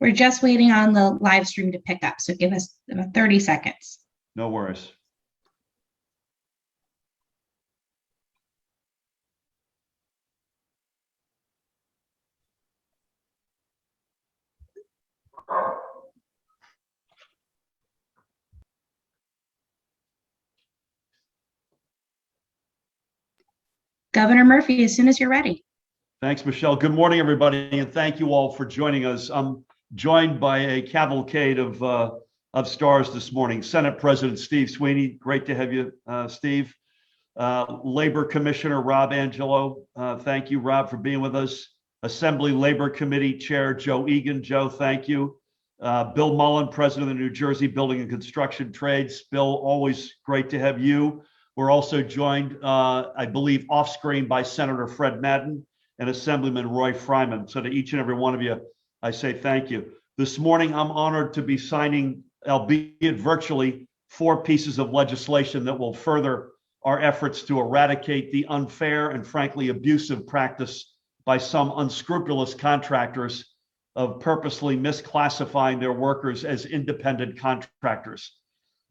We're just waiting on the live stream to pick up, so give us about 30 seconds. No worries. Governor Murphy, as soon as you're ready. Thanks, Michelle. Good morning, everybody, and thank you all for joining us. I'm joined by a cavalcade of stars this morning. Senate President Steve Sweeney, great to have you, Steve. Labor Commissioner Rob Angelo, thank you, Rob, for being with us. Assembly Labor Committee Chair Joe Egan, Joe, thank you. Bill Mullen, President of the New Jersey Building and Construction Trades. Bill, always great to have you. We're also joined, I believe, off screen by Senator Fred Madden and Assemblyman Roy Fryman. So to each and every one of you, I say thank you. This morning, I'm honored to be signing, albeit virtually, 4 pieces of legislation that will further our efforts to eradicate the unfair and frankly abusive practice by some unscrupulous contractors of purposely misclassifying their workers as independent contractors.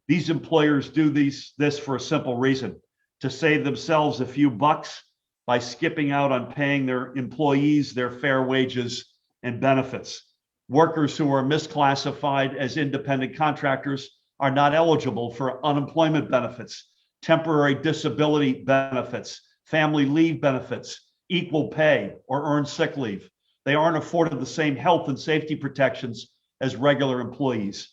These employers do this for a simple reason: to save themselves a few bucks by skipping out on paying their employees their fair wages and benefits. Workers who are misclassified as independent contractors are not eligible for unemployment benefits, temporary disability benefits, family leave benefits, equal pay, or earned sick leave. They aren't afforded the same health and safety protections as regular employees.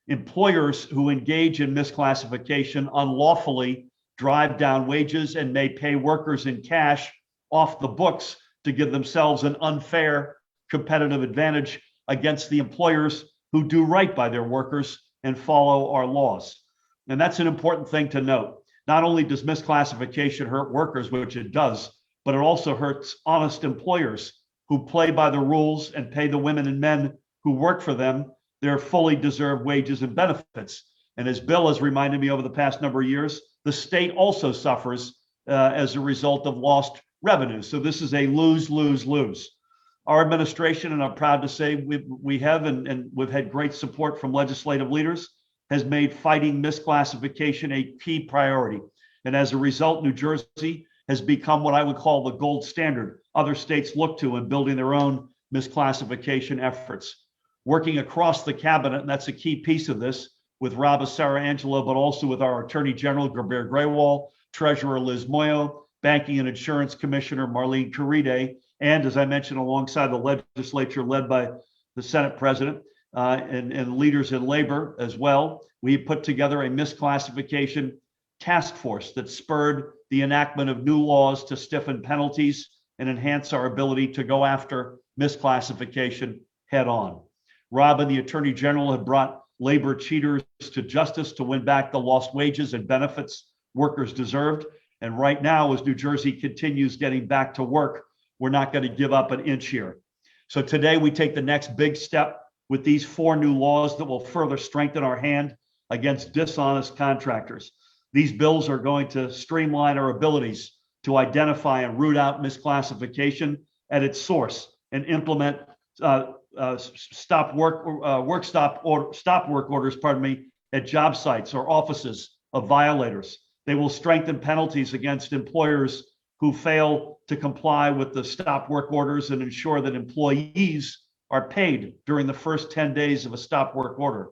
Employers who engage in misclassification unlawfully drive down wages and may pay workers in cash off the books to give themselves an unfair competitive advantage against the employers who do right by their workers and follow our laws. And that's an important thing to note. Not only does misclassification hurt workers, which it does, but it also hurts honest employers who play by the rules and pay the women and men who work for them their fully deserved wages and benefits. And as Bill has reminded me over the past number of years, the state also suffers as a result of lost revenue. So this is a lose, lose, lose. Our administration, and I'm proud to say we have, and we've had great support from legislative leaders, has made fighting misclassification a key priority. And as a result, New Jersey has become what I would call the gold standard other states look to in building their own misclassification efforts. Working across the cabinet, and that's a key piece of this, with Rob Sarangelo, but also with our Attorney General, Gerbert Graywall, Treasurer Liz Moyo, Banking and Insurance Commissioner Marlene Caride, and as I mentioned, alongside the legislature led by the Senate President and leaders in labor as well, we put together a misclassification task force that spurred the enactment of new laws to stiffen penalties and enhance our ability to go after misclassification head on. Rob and the Attorney General have brought labor cheaters to justice to win back the lost wages and benefits workers deserved. And right now, as New Jersey continues getting back to work, we're not going to give up an inch here. So today we take the next big step with these 4 new laws that will further strengthen our hand against dishonest contractors. These bills are going to streamline our abilities to identify and root out misclassification at its source and implement stop work orders, at job sites or offices of violators. They will strengthen penalties against employers who fail to comply with the stop work orders and ensure that employees are paid during the first 10 days of a stop work order.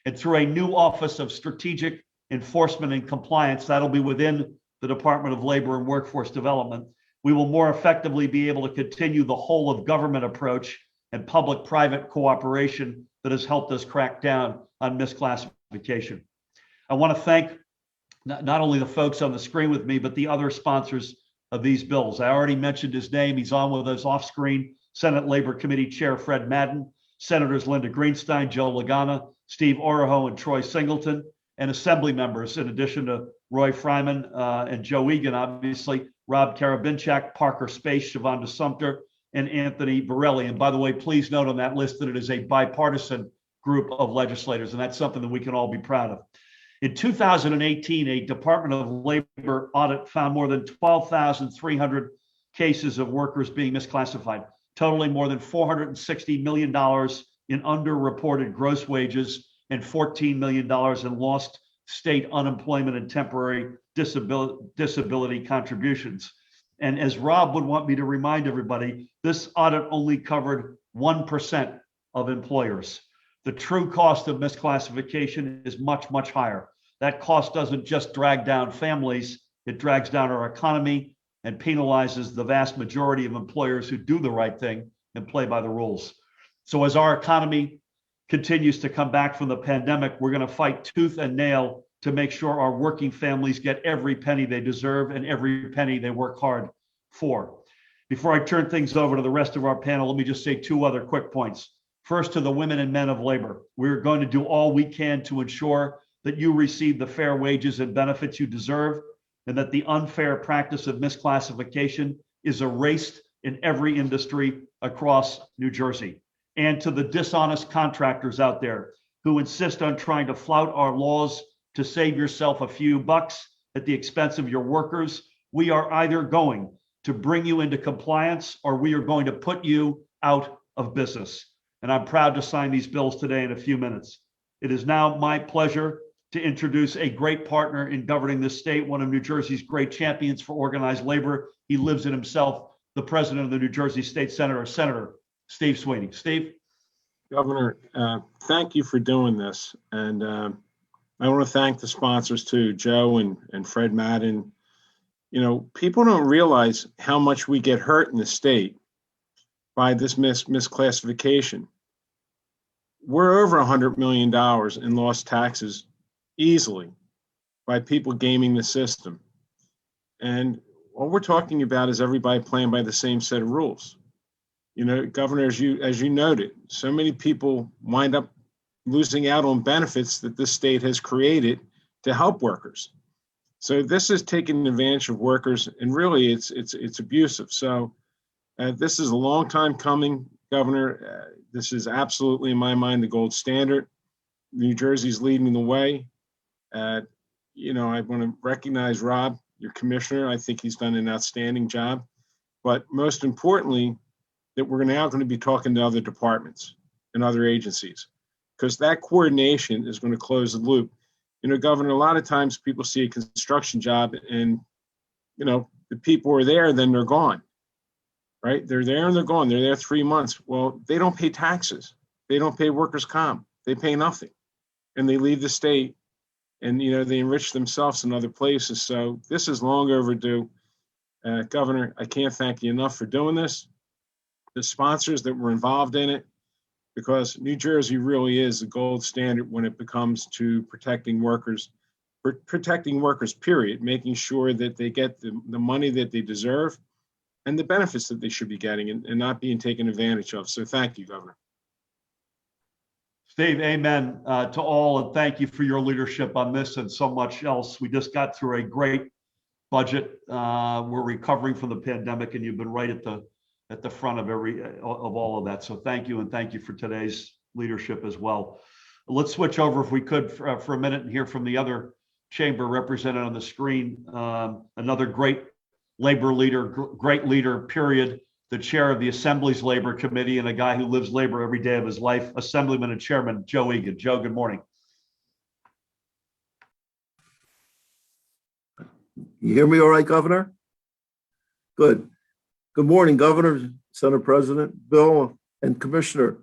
And through a new Office of Strategic Enforcement and Compliance, that'll be within the Department of Labor and Workforce Development, we will more effectively be able to continue the whole of government approach and public-private cooperation that has helped us crack down on misclassification. I want to thank not only the folks on the screen with me, but the other sponsors of these bills. I already mentioned his name. He's on with us off screen. Senate Labor Committee Chair Fred Madden, Senators Linda Greenstein, Joe Lagana, Steve Oroho, and Troy Singleton, and Assembly members, in addition to Roy Fryman and Joe Egan, obviously, Rob Karabinchak, Parker Space, Shavonda Sumter, and Anthony Borelli. And by the way, please note on that list that it is a bipartisan group of legislators, and that's something that we can all be proud of. In 2018, a Department of Labor audit found more than 12,300 cases of workers being misclassified, totaling more than $460 million in underreported gross wages and $14 million in lost state unemployment and temporary disability contributions. And as Rob would want me to remind everybody, this audit only covered 1% of employers. The true cost of misclassification is much, much higher. That cost doesn't just drag down families, it drags down our economy and penalizes the vast majority of employers who do the right thing and play by the rules. So as our economy continues to come back from the pandemic, we're going to fight tooth and nail to make sure our working families get every penny they deserve and every penny they work hard for. Before I turn things over to the rest of our panel, let me just say two other quick points. First, to the women and men of labor, we're going to do all we can to ensure that you receive the fair wages and benefits you deserve, and that the unfair practice of misclassification is erased in every industry across New Jersey. And to the dishonest contractors out there who insist on trying to flout our laws to save yourself a few bucks at the expense of your workers, we are either going to bring you into compliance or we are going to put you out of business. And I'm proud to sign these bills today in a few minutes. It is now my pleasure to introduce a great partner in governing this state, one of New Jersey's great champions for organized labor. He lives it himself, the president of the New Jersey State Senator, Senator Steve Sweeney. Steve? Governor, thank you for doing this. And I want to thank the sponsors too, Joe and Fred Madden. You know, people don't realize how much we get hurt in the state by this misclassification. We're over $100 million in lost taxes easily by people gaming the system. And all we're talking about is everybody playing by the same set of rules. You know, Governor, as you noted, so many people wind up losing out on benefits that this state has created to help workers. So this is taking advantage of workers, and really it's abusive. So this is a long time coming, Governor. This is absolutely, in my mind, the gold standard. New Jersey's leading the way. You know, I want to recognize Rob, your commissioner. I think he's done an outstanding job. But most importantly, that we're now going to be talking to other departments and other agencies, because that coordination is going to close the loop. You know, Governor, a lot of times people see a construction job and, you know, the people are there, then they're gone, right? They're there and they're gone. They're there 3 months. Well, they don't pay taxes. They don't pay workers' comp. They pay nothing. And they leave the state and, you know, they enrich themselves in other places. So this is long overdue. Governor, I can't thank you enough for doing this. The sponsors that were involved in it, because New Jersey really is the gold standard when it comes to protecting workers, period, making sure that they get the money that they deserve and the benefits that they should be getting and not being taken advantage of. So thank you, Governor. Steve, amen to all, and thank you for your leadership on this and so much else. We just got through a great budget. We're recovering from the pandemic, and you've been right at the front of all of that. So thank you, and thank you for today's leadership as well. Let's switch over, if we could, for a minute and hear from the other chamber represented on the screen. Another great labor leader, great leader, period. The chair of the Assembly's Labor Committee and a guy who lives labor every day of his life, Assemblyman and Chairman Joe Egan. Joe, good morning. You hear me all right, Governor? Good. Good morning, Governor, Senate President, Bill, and Commissioner.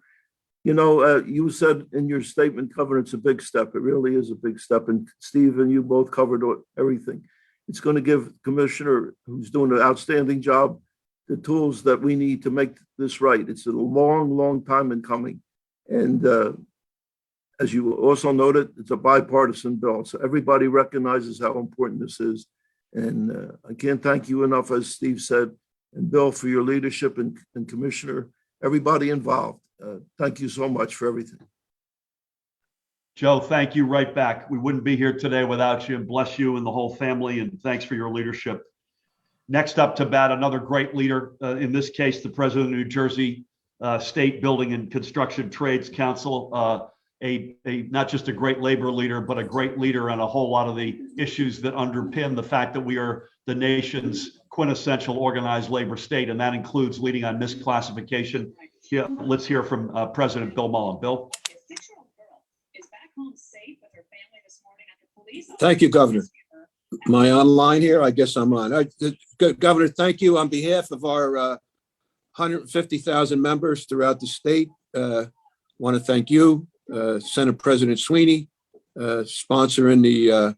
You know, you said in your statement, Governor, it's a big step. It really is a big step. And Steve and you both covered everything. It's going to give Commissioner, who's doing an outstanding job, the tools that we need to make this right. It's a long, long time in coming. And as you also noted, it's a bipartisan bill. So everybody recognizes how important this is. And I can't thank you enough, as Steve said, and Bill, for your leadership, and Commissioner, everybody involved. Thank you so much for everything. Joe, thank you right back. We wouldn't be here today without you, and bless you and the whole family, and thanks for your leadership. Next up to bat, another great leader, in this case, the president of New Jersey State Building and Construction Trades Council, not just a great labor leader, but a great leader on a whole lot of the issues that underpin the fact that we are the nation's quintessential organized labor state, and that includes leading on misclassification. Yeah, let's hear from President Bill Mullen. Bill? Thank you, Governor. Am I online here? I guess I'm on. Governor, thank you on behalf of our 150,000 members throughout the state. Want to thank you, Senate President Sweeney, sponsoring the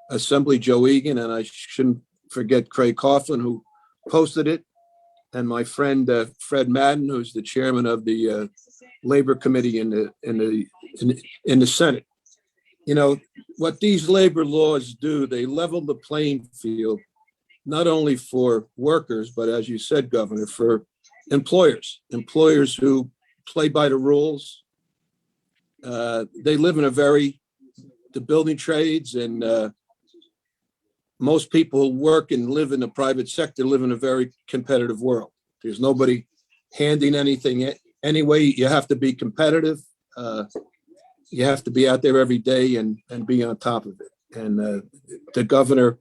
Assembly, Joe Egan, and I shouldn't forget Craig Coughlin, who posted it, and my friend Fred Madden, who's the chairman of the Labor Committee in the Senate. You know, what these labor laws do, they level the playing field, not only for workers, but as you said, Governor, for employers who play by the rules. They live in the building trades, and most people who work and live in the private sector live in a very competitive world. There's nobody handing anything anyway. You have to be competitive. You have to be out there every day and be on top of it. And the governor,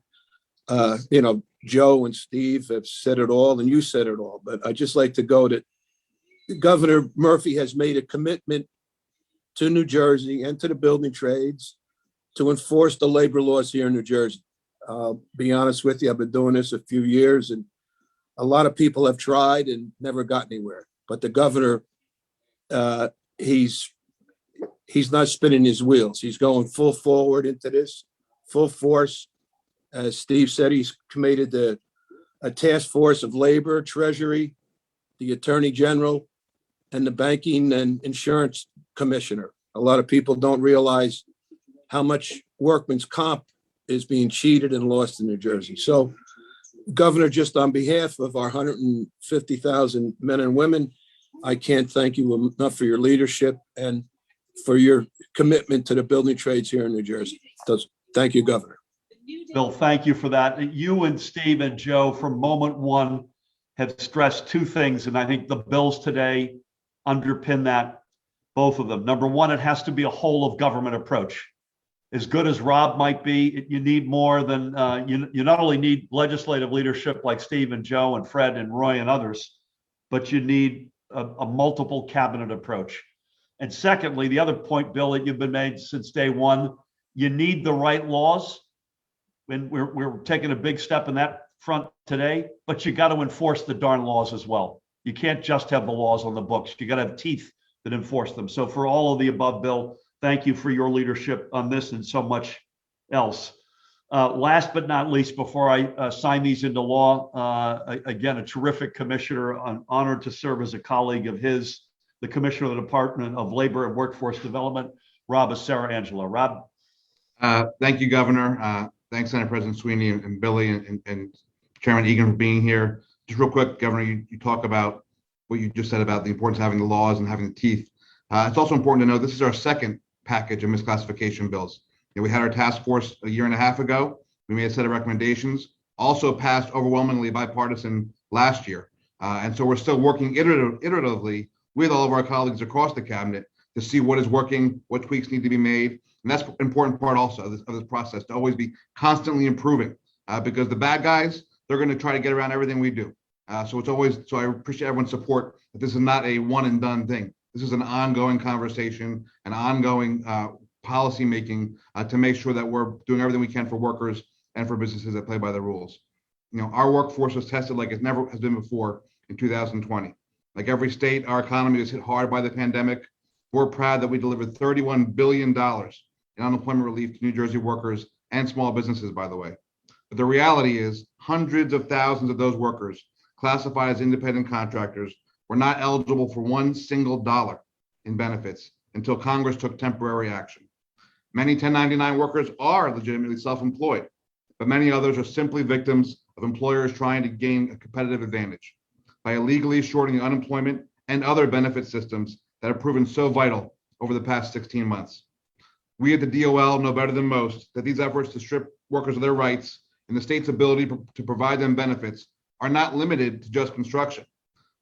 Joe and Steve have said it all, and you said it all. But I just like to go that Governor Murphy has made a commitment to New Jersey and to the building trades to enforce the labor laws here in New Jersey. I'll be honest with you, I've been doing this a few years, and a lot of people have tried and never got anywhere. But the governor, he's not spinning his wheels. He's going full forward into this, full force. As Steve said, he's created a task force of labor, Treasury, the Attorney General, and the Banking and Insurance Commissioner. A lot of people don't realize how much workman's comp is being cheated and lost in New Jersey. So, Governor, just on behalf of our 150,000 men and women, I can't thank you enough for your leadership and for your commitment to the building trades here in New Jersey. Thank you, Governor. Bill, thank you for that. You and Steve and Joe from moment one have stressed two things, and I think the bills today underpin that, both of them. Number one, it has to be a whole of government approach. As good as Rob might be, you need more than, you not only need legislative leadership like Steve and Joe and Fred and Roy and others, but you need a multiple cabinet approach. And secondly, the other point, Bill, that you've been made since day one, you need the right laws. And we're taking a big step in that front today, but you got to enforce the darn laws as well. You can't just have the laws on the books. You got to have teeth that enforce them. So for all of the above, Bill, thank you for your leadership on this and so much else. Last but not least, before I sign these into law, again, a terrific commissioner. I'm honored to serve as a colleague of his, the Commissioner of the Department of Labor and Workforce Development, Rob Sarah-Angelo. Rob. Thank you, Governor. Thanks, Senate President Sweeney and Billy and Chairman Egan for being here. Just real quick, Governor, you talk about what you just said about the importance of having the laws and having the teeth. It's also important to know this is our second package of misclassification bills. We had our task force a year and a half ago. We made a set of recommendations, also passed overwhelmingly bipartisan last year. And so we're still working iteratively with all of our colleagues across the cabinet to see what is working, what tweaks need to be made. And that's an important part also of this process, to always be constantly improving, because the bad guys, they're going to try to get around everything we do. So I appreciate everyone's support that this is not a one and done thing. This is an ongoing conversation, an ongoing policy making to make sure that we're doing everything we can for workers and for businesses that play by the rules. Our workforce was tested like it never has been before in 2020. Like every state, our economy was hit hard by the pandemic. We're proud that we delivered $31 billion in unemployment relief to New Jersey workers and small businesses, by the way. But the reality is hundreds of thousands of those workers classified as independent contractors were not eligible for one single dollar in benefits until Congress took temporary action. Many 1099 workers are legitimately self-employed, but many others are simply victims of employers trying to gain a competitive advantage by illegally shorting unemployment and other benefit systems that have proven so vital over the past 16 months. We at the DOL know better than most that these efforts to strip workers of their rights and the state's ability to provide them benefits are not limited to just construction.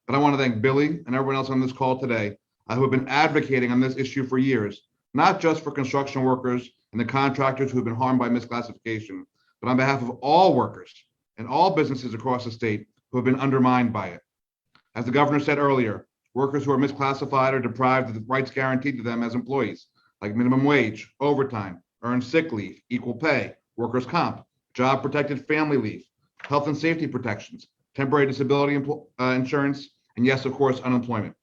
But I want to thank Billy and everyone else on this call today who have been advocating on this issue for years, not just for construction workers and the contractors who have been harmed by misclassification, but on behalf of all workers and all businesses across the state who have been undermined by it. As the governor said earlier, workers who are misclassified or deprived of the rights guaranteed to them as employees, like minimum wage, overtime, earned sick leave, equal pay, workers' comp, job protected family leave, health and safety protections, temporary disability insurance, and yes, of course, unemployment.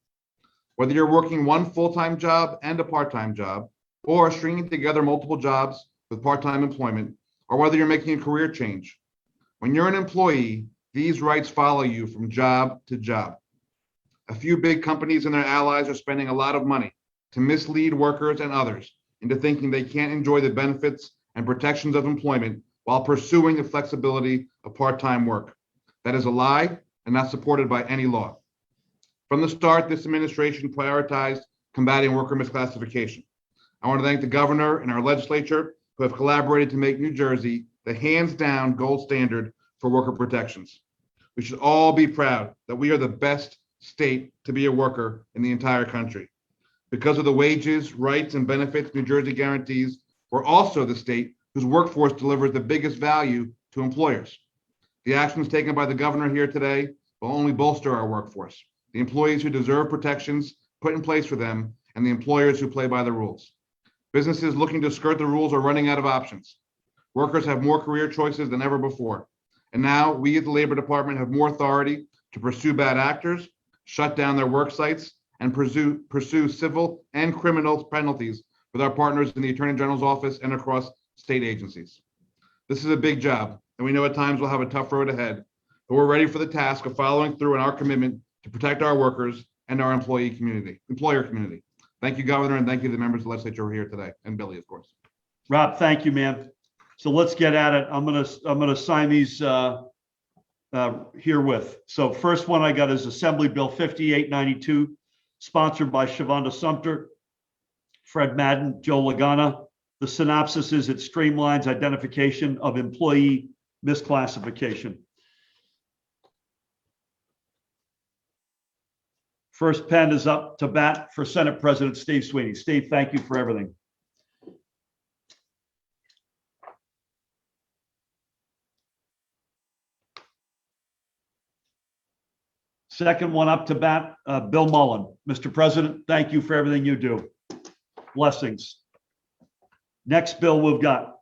Whether you're working one full-time job and a part-time job, or stringing together multiple jobs with part-time employment, or whether you're making a career change, when you're an employee, these rights follow you from job to job. A few big companies and their allies are spending a lot of money to mislead workers and others into thinking they can't enjoy the benefits and protections of employment while pursuing the flexibility of part-time work. That is a lie and not supported by any law. From the start, this administration prioritized combating worker misclassification. I want to thank the governor and our legislature who have collaborated to make New Jersey the hands-down gold standard for worker protections. We should all be proud that we are the best state to be a worker in the entire country. Because of the wages, rights, and benefits New Jersey guarantees, we're also the state whose workforce delivers the biggest value to employers. The actions taken by the governor here today will only bolster our workforce, the employees who deserve protections put in place for them, and the employers who play by the rules. Businesses looking to skirt the rules are running out of options. Workers have more career choices than ever before. And now we at the Labor Department have more authority to pursue bad actors, shut down their work sites, and pursue civil and criminal penalties with our partners in the Attorney General's office and across state agencies. This is a big job, and we know at times we'll have a tough road ahead, but we're ready for the task of following through on our commitment to protect our workers and our employer community. Thank you, Governor, and thank you to the members of the legislature who are here today, and Billy, of course. Rob, thank you, man. So let's get at it. I'm gonna sign these herewith. So first one I got is Assembly Bill 5892, sponsored by Shavonda Sumter, Fred Madden, Joe Lagana. The synopsis is it streamlines identification of employee misclassification. First pen is up to bat for Senate President Steve Sweeney. Steve, thank you for everything. Second one up to bat, Bill Mullen. Mr. President, thank you for everything you do. Blessings. Next bill we've got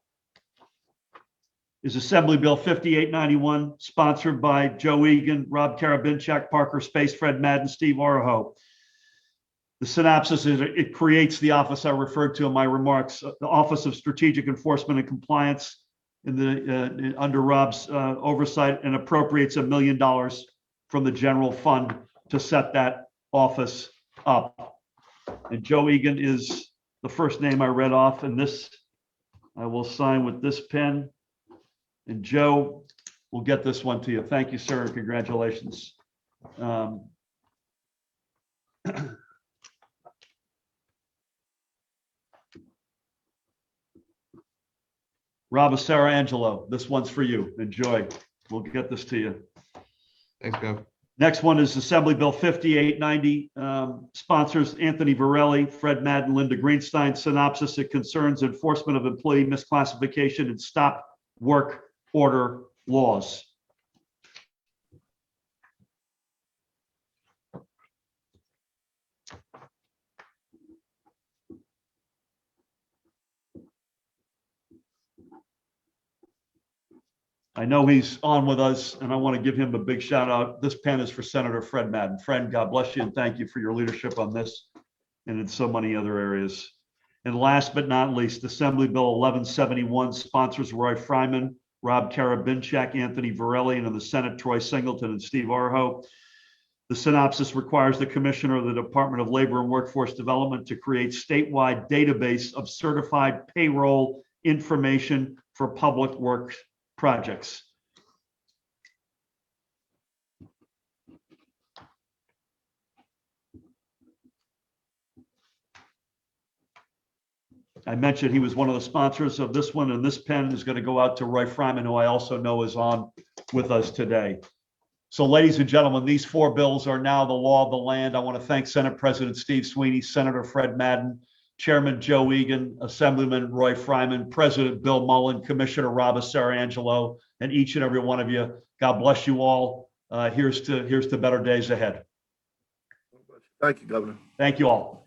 is Assembly Bill 5891, sponsored by Joe Egan, Rob Karabinchak, Parker Space, Fred Madden, Steve Araho. The synopsis is it creates the office I referred to in my remarks, the Office of Strategic Enforcement and Compliance under Rob's oversight, and appropriates $1 million from the general fund to set that office up. And Joe Egan is the first name I read off, and this I will sign with this pen. And Joe will get this one to you. Thank you, sir. Congratulations. Rob Sarangelo, this one's for you. Enjoy. We'll get this to you. Thanks, Gov. Next one is Assembly Bill 5890, sponsors Anthony Varelli, Fred Madden, Linda Greenstein. Synopsis, it concerns enforcement of employee misclassification and stop work order laws. I know he's on with us, and I want to give him a big shout out. This pen is for Senator Fred Madden. Fred, God bless you, and thank you for your leadership on this and in so many other areas. And last but not least, Assembly Bill 1171 sponsors Roy Fryman, Rob Karabinchak, Anthony Varelli, and in the Senate, Troy Singleton and Steve Araho. The synopsis requires the Commissioner of the Department of Labor and Workforce Development to create statewide database of certified payroll information for public works projects. I mentioned he was one of the sponsors of this one, and this pen is going to go out to Roy Fryman, who I also know is on with us today. So, ladies and gentlemen, these four bills are now the law of the land. I want to thank Senate President Steve Sweeney, Senator Fred Madden, Chairman Joe Egan, Assemblyman Roy Fryman, President Bill Mullen, Commissioner Rob Sarangelo, and each and every one of you. God bless you all. Here's to better days ahead. Thank you, Governor. Thank you all.